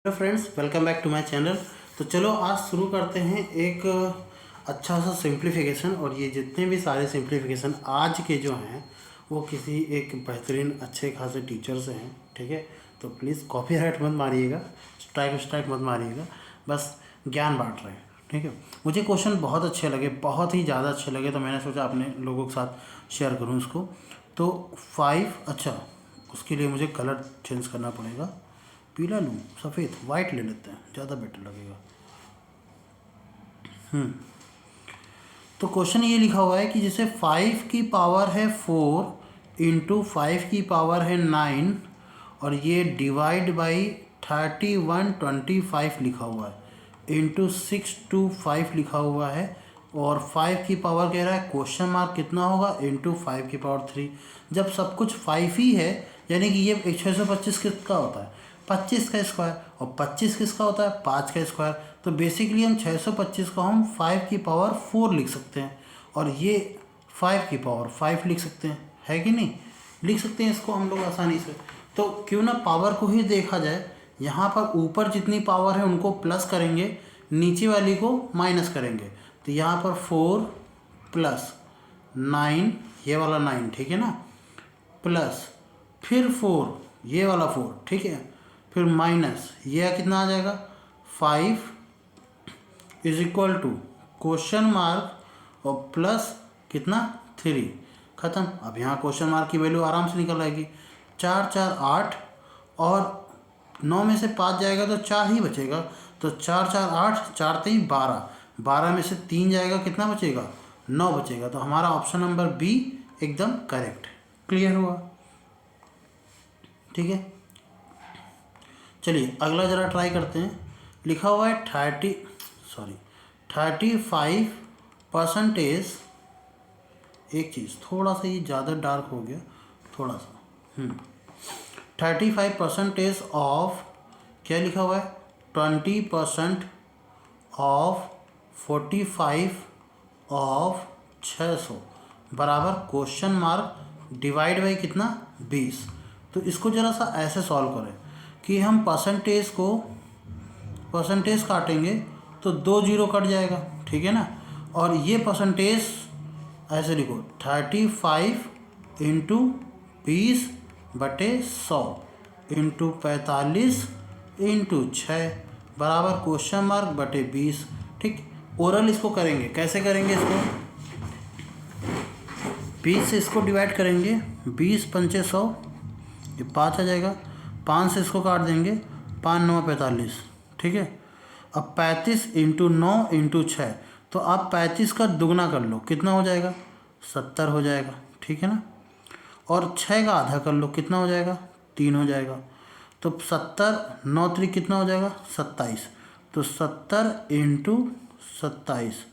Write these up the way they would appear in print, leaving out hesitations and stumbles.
Hello friends, welcome back to my channel. तो चलो आज शुरू करते हैं एक अच्छा सा सिंप्लीफिकेशन। और ये जितने भी सारे सिंप्लीफिकेशन आज के जो हैं वो किसी एक बेहतरीन अच्छे खासे टीचर से हैं। ठीक है, तो प्लीज़ कॉपीराइट मत मारिएगा, स्ट्राइक मत मारिएगा, बस ज्ञान बांट रहे हैं। ठीक है, मुझे क्वेश्चन बहुत अच्छे लगे, बहुत ही ज़्यादा अच्छे लगे, तो मैंने सोचा अपने लोगों के साथ शेयर करूँ इसको। तो 5, अच्छा उसके लिए मुझे कलर चेंज करना पड़ेगा। पीला लूँ, सफ़ेद, वाइट ले लेते हैं, ज़्यादा बेटर लगेगा। तो क्वेश्चन ये लिखा हुआ है कि जैसे 5 की पावर है 4 इंटू 5 की पावर है 9 और ये डिवाइड बाई 3125 लिखा हुआ है इंटू 625 लिखा हुआ है। और 5 की पावर कह रहा है क्वेश्चन मार्क कितना होगा इंटू 5 की पावर 3। जब सब कुछ 5 ही है यानी कि ये 625 किसका होता है 25 का स्क्वायर, और 25 किसका होता है 5 का स्क्वायर। तो बेसिकली हम 625 को हम 5 की पावर 4 लिख सकते हैं और ये 5 की पावर 5 लिख सकते हैं, है कि नहीं? लिख सकते हैं इसको हम लोग आसानी से। तो क्यों ना पावर को ही देखा जाए, यहाँ पर ऊपर जितनी पावर है उनको प्लस करेंगे, नीचे वाली को माइनस करेंगे। तो यहाँ पर 4 प्लस 9, ये वाला 9, ठीक है ना, प्लस फिर 4, ये वाला 4, ठीक है, फिर माइनस ये कितना आ जाएगा 5 is equal to question mark और प्लस कितना 3, ख़त्म। अब यहाँ क्वेश्चन मार्क की वैल्यू आराम से निकल आएगी। 4 4 8 और 9 में से 5 जाएगा तो 4 ही बचेगा। तो 4 4 8, 4 3 12, 12 में से 3 जाएगा, कितना बचेगा 9 बचेगा। तो हमारा ऑप्शन नंबर बी एकदम करेक्ट। क्लियर हुआ? ठीक है, चलिए अगला ज़रा ट्राई करते हैं। लिखा हुआ है 35%। एक चीज़ थोड़ा सा ये ज़्यादा डार्क हो गया, थोड़ा सा 35% ऑफ, क्या लिखा हुआ है 20% ऑफ 45 ऑफ 600 बराबर क्वेश्चन मार्क डिवाइड बाई कितना 20। तो इसको ज़रा सा ऐसे सॉल्व करें कि हम परसेंटेज काटेंगे तो 2 जीरो कट जाएगा, ठीक है ना। और ये परसेंटेज ऐसे लिखो 35 इंटू 20/100 इंटू 45 इंटू 6 बराबर क्वेश्चन मार्क बटे 20। ठीक, ओरल इसको करेंगे, कैसे करेंगे इसको, 20 से इसको डिवाइड करेंगे, 20 पंचे 100, ये 5 आ जाएगा। 5 से इसको काट देंगे, 5 9 45, ठीक है। अब 35 इंटू 9 इंटू 6, तो आप 35 का दुगना कर लो, कितना हो जाएगा 70 हो जाएगा, ठीक है ना। और 6 का आधा कर लो, कितना हो जाएगा 3 हो जाएगा। तो 70 9 3 कितना हो जाएगा 27। तो 70 इंटू 27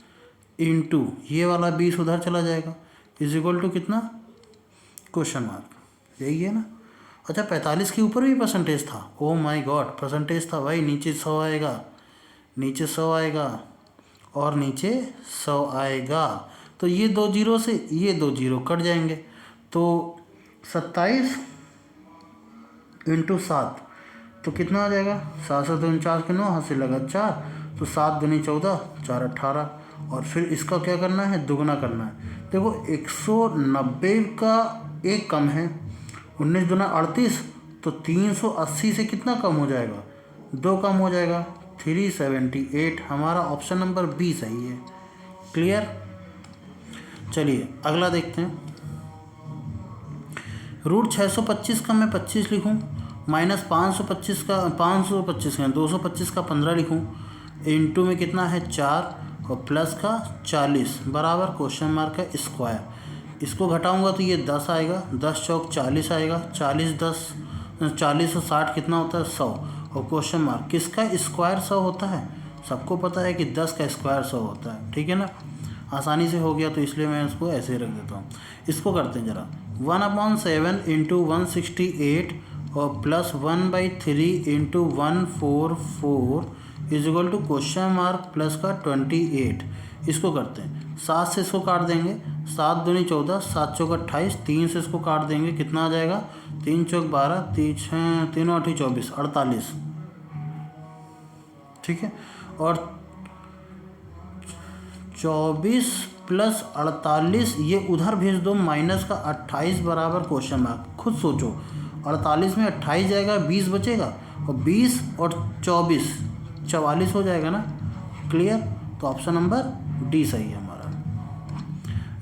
इंटू ये वाला 20 उधर चला जाएगा, इज इक्वल टू कितना क्वेश्चन मार्क, यही है ना। अच्छा 45 के ऊपर भी परसेंटेज था, ओ माय गॉड परसेंटेज था भाई। नीचे 100 आएगा, नीचे 100 आएगा और नीचे 100 आएगा। तो ये 2 जीरो से ये 2 जीरो कट जाएंगे। तो 27 इंटू 7 तो कितना आ जाएगा 7 से 49 के 9, हाथ से लगा 4, तो 7 दूनी 14, 4 18। और फिर इसका क्या करना है दुगना करना है। देखो 190 का एक कम है, 19 दूना 38, तो 380 से कितना कम हो जाएगा 2 कम हो जाएगा 378। हमारा ऑप्शन नंबर बी सही है। क्लियर? चलिए अगला देखते हैं। रूट 625 का मैं 25 लिखूं, माइनस 525 का 225 का 15 लिखूं, इंटू में कितना है 4 और प्लस का 40 बराबर क्वेश्चन मार्क का स्क्वायर। इसको घटाऊंगा तो ये 10 आएगा, 10 चौक 40 आएगा, 40 और 60 कितना होता है 100, और क्वेश्चन मार्क किसका स्क्वायर 100 होता है, सबको पता है कि 10 का स्क्वायर 100 होता है, ठीक है ना। आसानी से हो गया तो इसलिए मैं इसको ऐसे ही रख देता हूँ। इसको करते हैं ज़रा 1/7 इंटू 168 और plus 1/3 into 144 is equal to question mark plus का 28। इसको करते हैं 7 से इसको काट देंगे, 7 दूनी 14, 7 चौक 28, 3 से इसको काट देंगे, कितना आ जाएगा 3 चौक 12, 3 8 24 48, ठीक है। और 24 प्लस 48 ये उधर भेज दो, माइनस का 28 बराबर क्वेश्चन मार्क। खुद सोचो, 48 में 28 जाएगा, 20 बचेगा, और 20 और 24 44 हो जाएगा ना। क्लियर? तो ऑप्शन नंबर डी सही है हमारा।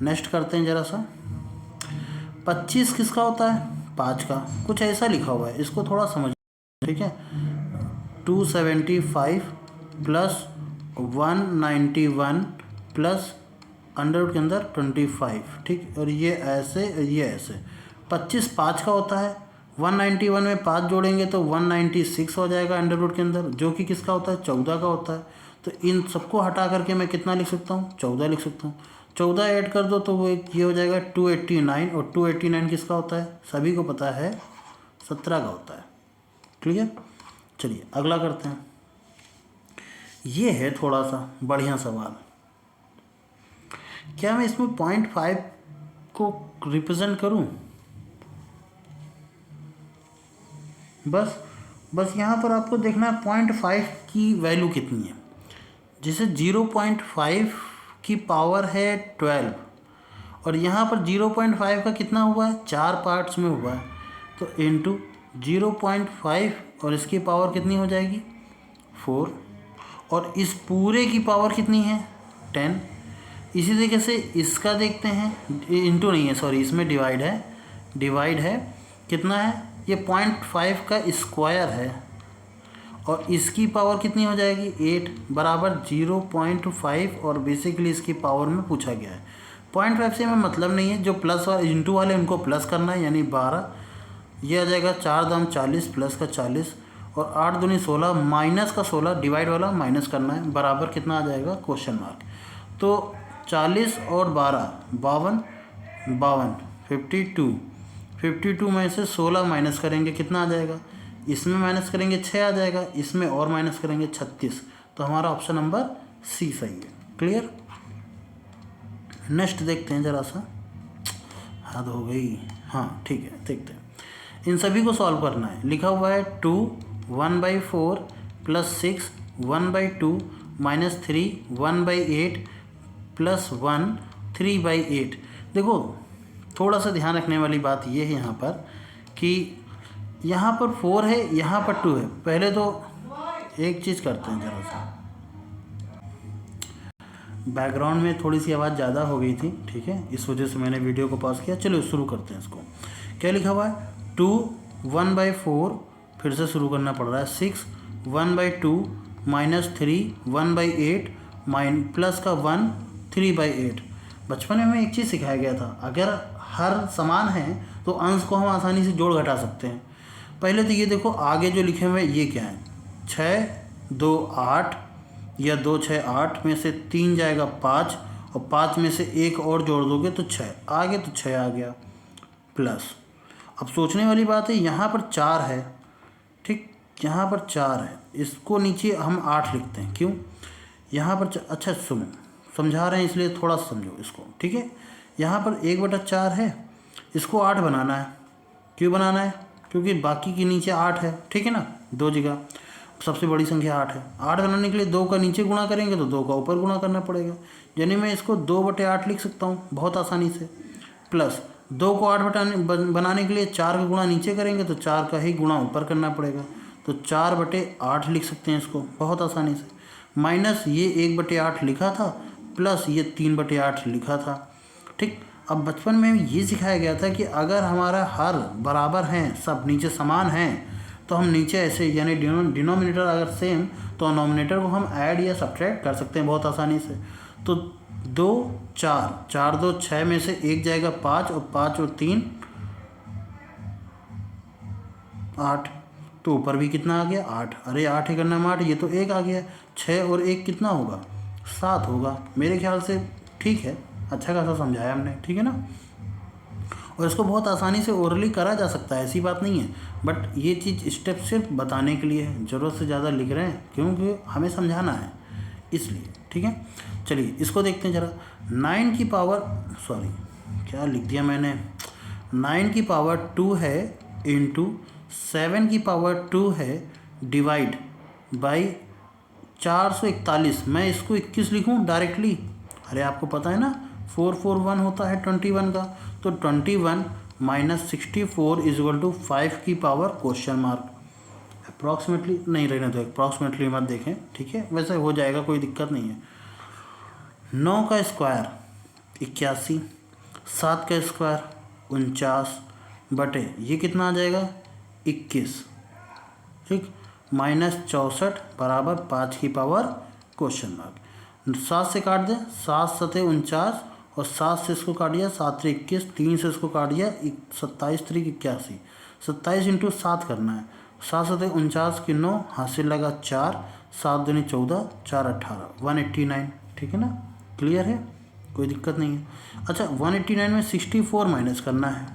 नेक्स्ट करते हैं जरा सा। 25 किसका होता है? 5 का। कुछ ऐसा लिखा हुआ है, इसको थोड़ा समझ, ठीक है। 275 प्लस 191 प्लस अंडर के अंदर 25, ठीक। और ये ऐसे, ये ऐसे। 25 5 का होता है। 191 में 5 जोड़ेंगे तो 196 हो जाएगा अंडर रूट के अंदर, जो कि किसका होता है? 14 का होता है। तो इन सबको हटा करके मैं कितना लिख सकता हूँ? 14 लिख सकता हूँ। 14 ऐड कर दो तो वो ये हो जाएगा 289, और 289 किसका होता है? सभी को पता है 17 का होता है। क्लियर? चलिए अगला करते हैं। ये है थोड़ा सा बढ़िया सवाल। क्या मैं इसमें 0.5 को रिप्रेजेंट करूं? बस यहाँ पर आपको देखना है 0.5 की वैल्यू कितनी है। जैसे 0.5 की पावर है 12, और यहाँ पर 0.5 का कितना हुआ है? 4 पार्ट्स में हुआ है। तो इंटू 0.5, और इसकी पावर कितनी हो जाएगी? 4, और इस पूरे की पावर कितनी है? 10। इसी तरीके से इसका देखते हैं, इंटू नहीं है सॉरी, इसमें डिवाइड है कितना है? ये 0.5 का स्क्वायर है, और इसकी पावर कितनी हो जाएगी? 8 बराबर 0.5, और बेसिकली इसकी पावर में पूछा गया है। 0.5 से हमें मतलब नहीं है, जो प्लस वाले इंटू वाले उनको प्लस करना है, यानी 12। ये आ जाएगा 4 दाम 40 प्लस का 40, और 8 दूनी 16 माइनस का 16, डिवाइड वाला माइनस करना है, बराबर कितना आ जाएगा? Question mark. तो 40 और 12 52 52 में से 16 माइनस करेंगे, कितना आ जाएगा? इसमें माइनस करेंगे 6 आ जाएगा, इसमें और माइनस करेंगे 36। तो हमारा ऑप्शन नंबर सी सही है। क्लियर? नेक्स्ट देखते हैं जरा सा। हद हो गई। हाँ ठीक है, देखते हैं। इन सभी को सॉल्व करना है। लिखा हुआ है 2 1/4 प्लस 6 1/2 माइनस 3 1/8 प्लस 1 3/8। देखो थोड़ा सा ध्यान रखने वाली बात ये है यहाँ पर कि यहाँ पर 4 है, यहाँ पर 2 है। पहले तो एक चीज़ करते हैं जरा सा, बैकग्राउंड में थोड़ी सी आवाज़ ज़्यादा हो गई थी, ठीक है, इस वजह से मैंने वीडियो को पॉज किया। चलो शुरू करते हैं इसको। क्या लिखा हुआ है? 2 1/4, फिर से शुरू करना पड़ रहा है। 6 1/2 माइनस 3 1/8 प्लस का 1 3/8। बचपन में हमें एक चीज़ सिखाया गया था, अगर हर समान है तो अंश को हम आसानी से जोड़ घटा सकते हैं। पहले तो ये देखो आगे जो लिखे हुए ये क्या है? 6 2 8, या 2 6 8 में से 3 जाएगा 5, और 5 में से एक और जोड़ दोगे तो 6 आगे, तो 6 आ गया प्लस। अब सोचने वाली बात है, यहाँ पर 4 है, ठीक, यहाँ पर 4 है, इसको नीचे हम 8 लिखते हैं। क्यों? यहाँ पर अच्छा सुनो, समझा रहे हैं इसलिए थोड़ा समझो इसको, ठीक है। यहाँ पर 1/4 है, इसको 8 बनाना है। क्यों बनाना है? क्योंकि बाकी के नीचे 8 है, ठीक है ना, 2 जगह सबसे बड़ी संख्या 8 है। 8 बनाने के लिए 2 का नीचे गुणा करेंगे तो 2 का ऊपर गुणा करना पड़ेगा, यानी मैं इसको 2/8 लिख सकता हूँ बहुत आसानी से। प्लस 2 को 8 बनाने के लिए 4 का गुणा नीचे करेंगे तो 4 का ही गुणा ऊपर करना पड़ेगा, तो 4/8 लिख सकते हैं इसको बहुत आसानी से। माइनस ये 1/8 लिखा था, प्लस ये 3/8 लिखा था, ठीक। अब बचपन में ये सिखाया गया था कि अगर हमारा हर बराबर हैं, सब नीचे समान हैं, तो हम नीचे ऐसे, यानी डिनोमिनेटर अगर सेम, तो नोमिनेटर को हम ऐड या सब्ट्रैक्ट कर सकते हैं बहुत आसानी से। तो 2 4 4 2 6 में से 1 जाएगा 5, और 5 और 3 8, तो ऊपर भी कितना आ गया? 8। अरे 8 है करना 8, ये तो 1 आ गया। 6 और 1 कितना होगा? 7 होगा। मेरे ख्याल से ठीक है, अच्छा खासा समझाया हमने, ठीक है ना। और इसको बहुत आसानी से ओरली करा जा सकता है, ऐसी बात नहीं है, बट ये चीज़ स्टेप सिर्फ बताने के लिए है, ज़रूरत से ज़्यादा लिख रहे हैं क्योंकि हमें समझाना है इसलिए, ठीक है। चलिए इसको देखते हैं जरा। 9 की पावर, सॉरी क्या लिख दिया मैंने, 9 की पावर 2 है इंटू 7 की पावर 2 है डिवाइड बाई 441, मैं इसको 21 लिखूँ डायरेक्टली? अरे आपको पता है ना 441 होता है 21 का, तो 21 माइनस 64 इज इक्वल टू 5 की पावर क्वेश्चन मार्क। अप्रॉक्सीमेटली नहीं रहने दो, अप्रॉक्सीमेटली मत देखें, ठीक है, वैसे हो जाएगा, कोई दिक्कत नहीं है। 9 का स्क्वायर 81, 7 का स्क्वायर 49 बटे ये कितना आ जाएगा 21, ठीक, माइनस 64 बराबर 5 की पावर क्वेश्चन मार्क। 7 से काट दें, 7 सते 49 और 7 से इसको काट दिया, 7 3 21, 3 से इसको काट दिया 27 3 81, 27 इंटू 7 करना है, 7 सते 49 की 9, हासिल लगा 4, 7 दूनी 14, 4 18, 189, ठीक है ना, क्लियर है, कोई दिक्कत नहीं है। अच्छा 189 में 64 माइनस करना है,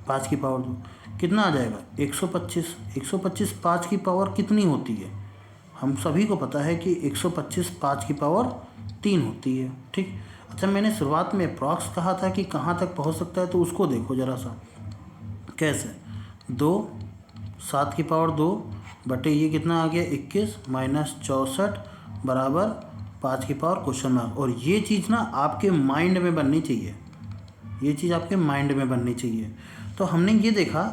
5 की पावर 2 कितना आ जाएगा 125, 125 5 की पावर कितनी होती है, हम सभी को पता है कि 125 5 की पावर 3 होती है, ठीक। अच्छा मैंने शुरुआत में अप्रॉक्स कहा था कि कहाँ तक पहुँच सकता है, तो उसको देखो ज़रा सा कैसे, 2 7 की पावर 2 बटे ये कितना आ गया 21 माइनस 64 बराबर 5 की पावर क्वेश्चन मार्क। और ये चीज़ ना आपके माइंड में बननी चाहिए, ये चीज़ आपके माइंड में बननी चाहिए। तो हमने ये देखा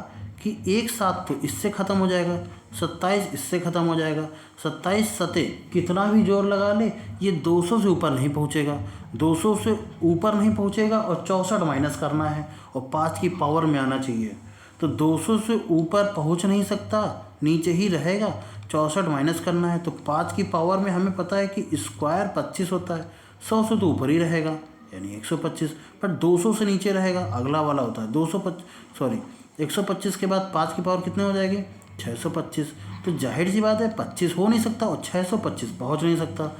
कि एक साथ तो इससे ख़त्म हो जाएगा, 27 इससे ख़त्म हो जाएगा, 27 सते कितना भी जोर लगा ले ये 200 से ऊपर नहीं पहुँचेगा, 200 से ऊपर नहीं पहुँचेगा और 64 माइनस करना है और 5 की पावर में आना चाहिए। तो 200 से ऊपर पहुँच नहीं सकता, नीचे ही रहेगा, 64 माइनस करना है, तो 5 की पावर में हमें पता है कि स्क्वायर 25 होता है, 100 से तो ऊपर ही रहेगा यानी 125, पर 200 से नीचे रहेगा, अगला वाला होता है 125 के बाद 5 की पावर कितने हो जाएगी 625, तो जाहिर सी बात है 25 हो नहीं सकता और 625 पहुंच नहीं सकता,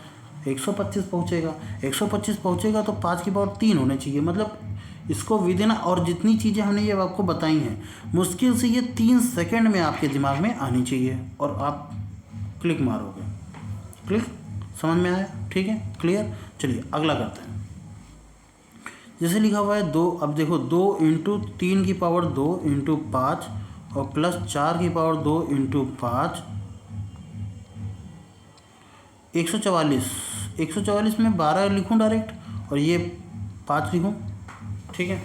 125 पहुंचेगा, 125 पहुंचेगा तो 5 की पावर 3 होने चाहिए, मतलब इसको विदिन, और जितनी चीज़ें हमने ये आपको बताई हैं मुश्किल से ये 3 सेकंड में आपके दिमाग में आनी चाहिए और आप क्लिक मारोगे, क्लिक, समझ में आया, ठीक है, क्लियर। चलिए अगला करते हैं, जैसे लिखा हुआ है 2, अब देखो 2 इंटू 3 की पावर 2 इंटू 5 और प्लस 4 की पावर 2 इंटू 5, 144, 144 में 12 लिखूँ डायरेक्ट और ये 5 लिखूँ, ठीक है,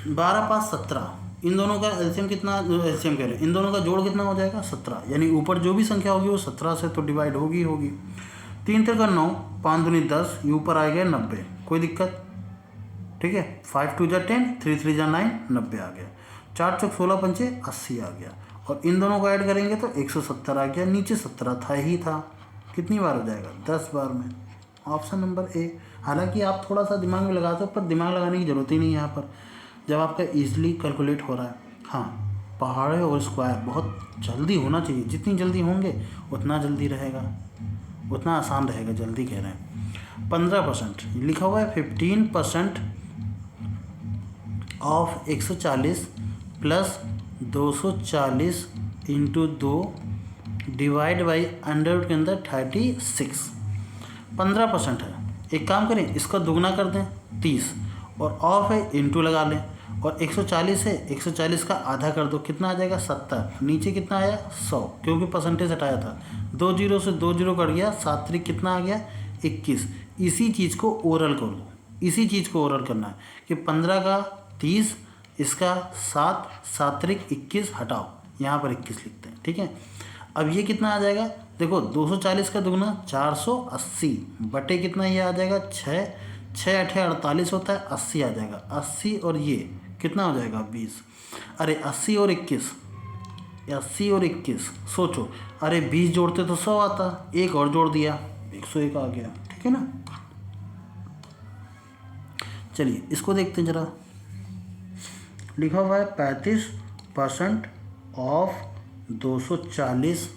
12 5 17, इन दोनों का एलसीएम कितना, एलसीएम कह रहे हैं इन दोनों का जोड़ कितना हो जाएगा 17, यानी ऊपर जो भी संख्या होगी वो 17 से तो डिवाइड होगी 3 3 का 9, 5 दूनी 10, ये ऊपर आ गया 90, कोई दिक्कत, ठीक है, 5 2 जा 10, 3 3 जा 9, 90 आ गया, 4 चौक 16 पंचे 80 आ गया, और इन दोनों को ऐड करेंगे तो 170 आ गया, नीचे 17 था ही था, कितनी बार हो जाएगा 10 बार में, ऑप्शन नंबर ए। हालांकि आप थोड़ा सा दिमाग में लगाते हो पर दिमाग लगाने की ज़रूरत ही नहीं है यहाँ पर, जब आपका ईजिली कैलकुलेट हो रहा है। हाँ पहाड़े और स्क्वायर बहुत जल्दी होना चाहिए, जितनी जल्दी होंगे उतना जल्दी रहेगा, उतना आसान रहेगा, जल्दी कह रहे हैं। 15% लिखा हुआ है, 15% of 140 plus 240 into 2 divide by under के अंदर 36, 15% है, एक काम करें इसका दुगना कर दें 30 और ऑफ है इंटू लगा लें, और 140 है, 140 का आधा कर दो, कितना आ जाएगा 70, नीचे कितना आया 100 क्योंकि परसेंटेज हटाया था, 2 जीरो से 2 जीरो कट गया, 7 3 कितना आ गया 21। इसी चीज़ को ओरल कर दो, इसी चीज़ को ओरल करना है कि 15 का 30, इसका 7 7 3 21 हटाओ, यहाँ पर 21 लिखते हैं, ठीक है। अब ये कितना आ जाएगा, देखो 240 का दुगना 480 बटे कितना ये आ जाएगा 6 6 8 48 होता है, 80 आ जाएगा, 80 और ये कितना हो जाएगा 20, अरे 80 और 21, 80 और 21 सोचो, अरे 20 जोड़ते तो 100 आता, एक और जोड़ दिया 101 आ गया, ठीक है ना। चलिए इसको देखते हैं जरा, लिखा हुआ है 35% ऑफ 240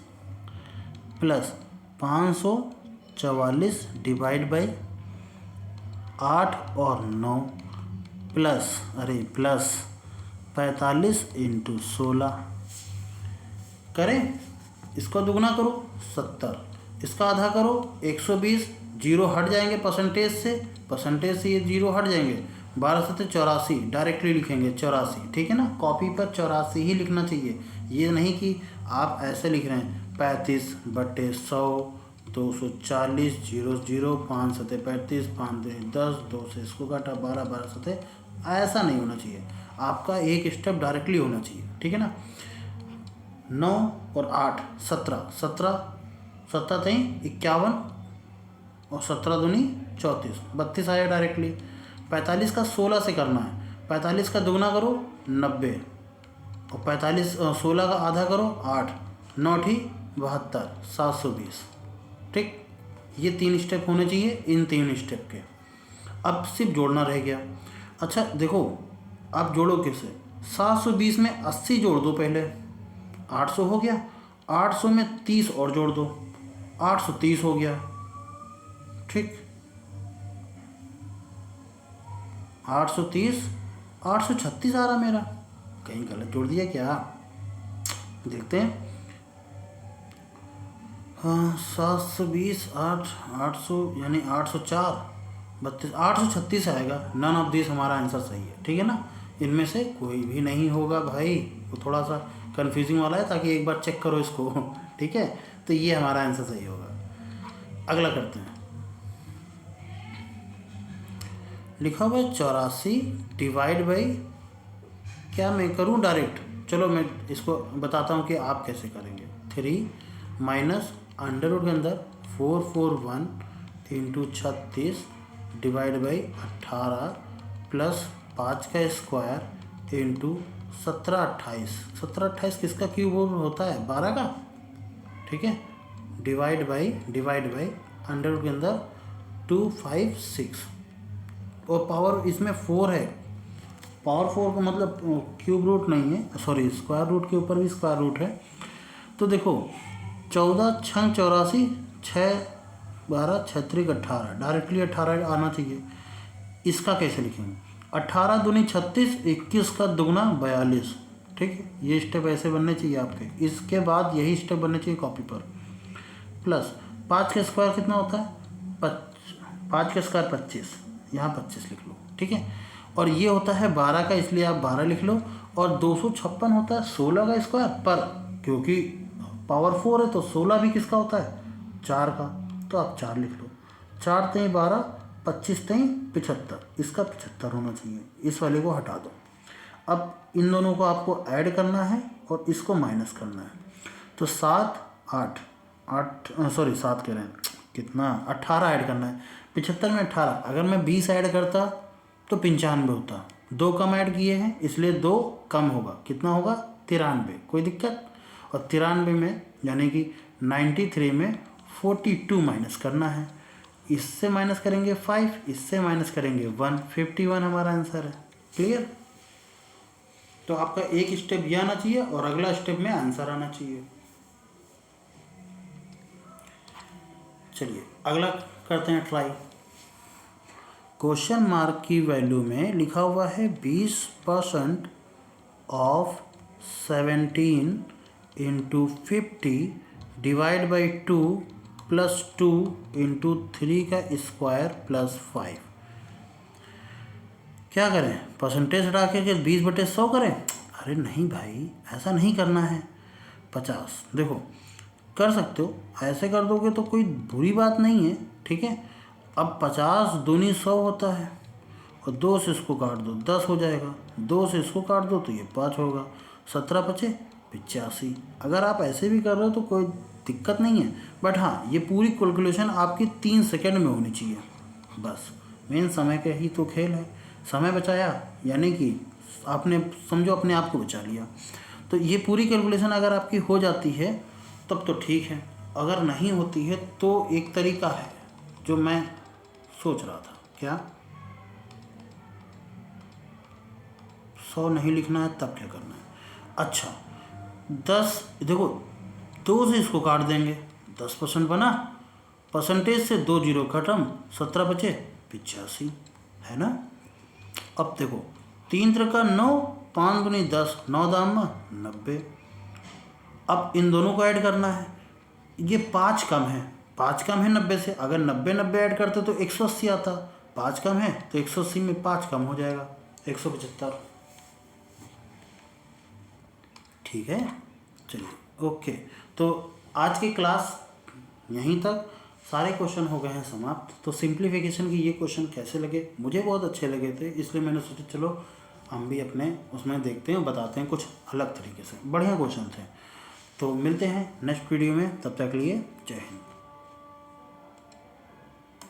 प्लस 544 डिवाइड बाई 8 और 9 प्लस, अरे प्लस 45 इंटू 16, करें इसको दुगना करो 70, इसका आधा करो 120, जीरो हट जाएंगे परसेंटेज से ये जीरो हट जाएंगे, 12 से 84 डायरेक्टली लिखेंगे 84, ठीक है ना, कॉपी पर 84 ही लिखना चाहिए, ये नहीं कि आप ऐसे लिख रहे हैं 35/100, 240, 0 0, 5 सतह 35, 5 दूनी 10, 2 से इसको काटा 12, 12 सतह। ऐसा नहीं होना चाहिए, आपका एक स्टेप डायरेक्टली होना चाहिए, ठीक है ना। 9 और 8 17, 17 17 थे 51 और 17 दूनी 34, 32 आया डायरेक्टली। 45 का 16 से करना है, 45 का दुगना करो 90 और 16 का आधा करो 8, 9 ठी 72, 720, ठीक। ये 3 स्टेप होने चाहिए इन 3 स्टेप के। अब सिर्फ जोड़ना रह गया। अच्छा देखो, आप जोड़ो कैसे, 720 में 80 जोड़ दो पहले, 800 हो गया। 800 में 30 और जोड़ दो, 830 हो गया, ठीक। 830, 836 आ रहा मेरा, कहीं गलत जोड़ दिया क्या, देखते हैं। हाँ 720, 800 यानी 804, 32, 836 आएगा। नन ऑफ दिस हमारा आंसर सही है, ठीक है ना। इनमें से कोई भी नहीं होगा भाई, वो थोड़ा सा कंफ्यूजिंग वाला है, ताकि एक बार चेक करो इसको ठीक है। तो ये हमारा आंसर सही होगा। अगला करते हैं, लिखा हुआ है 84 डिवाइड बाई, क्या मैं करूं डायरेक्ट, चलो मैं इसको बताता हूं कि आप कैसे करेंगे। 3 माइनस अंडर रूट के अंदर 441 इंटू 36 डिवाइड बाई 18 प्लस 5 का स्क्वायर इंटू 1728। 1728 किसका क्यूब होता है, 12 का, ठीक है। डिवाइड बाई अंडर रूट के अंदर 256 और पावर इसमें 4 है। पावर 4 का मतलब क्यूब रूट नहीं है, सॉरी स्क्वायर रूट के ऊपर भी स्क्वायर रूट है। तो देखो 14 छंग 84, 6 12 36 18, डायरेक्टली 18 आना चाहिए। इसका कैसे लिखेंगे, 18 दूनी 36, 21 का दुगना 42, ठीक है। ये स्टेप ऐसे बनने चाहिए आपके। इसके बाद यही स्टेप बनने चाहिए कॉपी पर। प्लस 5 का स्क्वायर कितना होता है, 5 का स्क्वायर 25, यहाँ 25 लिख लो, ठीक है। और ये होता है 12 का, इसलिए आप 12 लिख लो। और 256 होता है 16 का स्क्वायर, पर क्योंकि पावर 4 है तो 16 भी किसका होता है, 4 का, तो आप 4 लिख लो। 4 3 12, 25 3 75, इसका 75 होना चाहिए। इस वाले को हटा दो। अब इन दोनों को आपको ऐड करना है और इसको माइनस करना है। तो 7 8 8 सॉरी 7 कह रहे हैं, कितना 18 ऐड करना है। 75 में 18, अगर मैं 20 ऐड करता तो 95 होता। 2 कम ऐड किए हैं इसलिए 2 कम होगा, कितना होगा 93, कोई दिक्कत। और 93 में यानी कि 93 में 42 माइनस करना है। इससे माइनस करेंगे 5, इससे माइनस करेंगे 1, 51 हमारा आंसर है। क्लियर। तो आपका एक स्टेप ये आना चाहिए और अगला स्टेप में आंसर आना चाहिए। चलिए अगला करते हैं ट्राई। क्वेश्चन मार्क की वैल्यू में लिखा हुआ है 20% of 17 into 50 divide by 2 plus 2 into 3 का स्क्वायर प्लस 5। क्या करें, परसेंटेज हटा के 20/100 करें। अरे नहीं भाई, ऐसा नहीं करना है। 50 देखो कर सकते हो, ऐसे कर दोगे तो कोई बुरी बात नहीं है, ठीक है। अब 50 दूनी 100 होता है और 2 से इसको काट दो 10 हो जाएगा, 2 से इसको काट दो तो ये 5 होगा, 17 5 85। अगर आप ऐसे भी कर रहे हो तो कोई दिक्कत नहीं है, बट हाँ ये पूरी कैलकुलेशन आपकी 3 सेकंड में होनी चाहिए बस। मेन समय का ही तो खेल है। समय बचाया यानी कि आपने समझो अपने आप को बचा लिया। तो ये पूरी कैलकुलेशन अगर आपकी हो जाती है तब तो ठीक है, अगर नहीं होती है तो एक तरीका है जो मैं सोच रहा था। क्या 100 नहीं लिखना है तब क्या करना है। अच्छा 10 देखो 2 से इसको काट देंगे, 10% बना, परसेंटेज से 2 जीरो खत्म, 17 बचे 85, है ना। अब देखो 3 3 9, 5 दूनी 10, 9 दाम 90। अब इन दोनों को ऐड करना है। ये 5 कम है, 5 कम है 90 से, अगर 90 90 ऐड करते तो 180 आता। 5 कम है तो 180 में 5 कम हो जाएगा, 175। ठीक है चलिए ओके। तो आज की क्लास यहीं तक, सारे क्वेश्चन हो गए हैं समाप्त। तो सिंप्लीफिकेशन की ये क्वेश्चन कैसे लगे, मुझे बहुत अच्छे लगे थे, इसलिए मैंने सोचा चलो हम भी अपने उसमें देखते हैं, बताते हैं कुछ अलग तरीके से, बढ़िया क्वेश्चन थे। तो मिलते हैं नेक्स्ट वीडियो में, तब तक के लिए जय हिंद।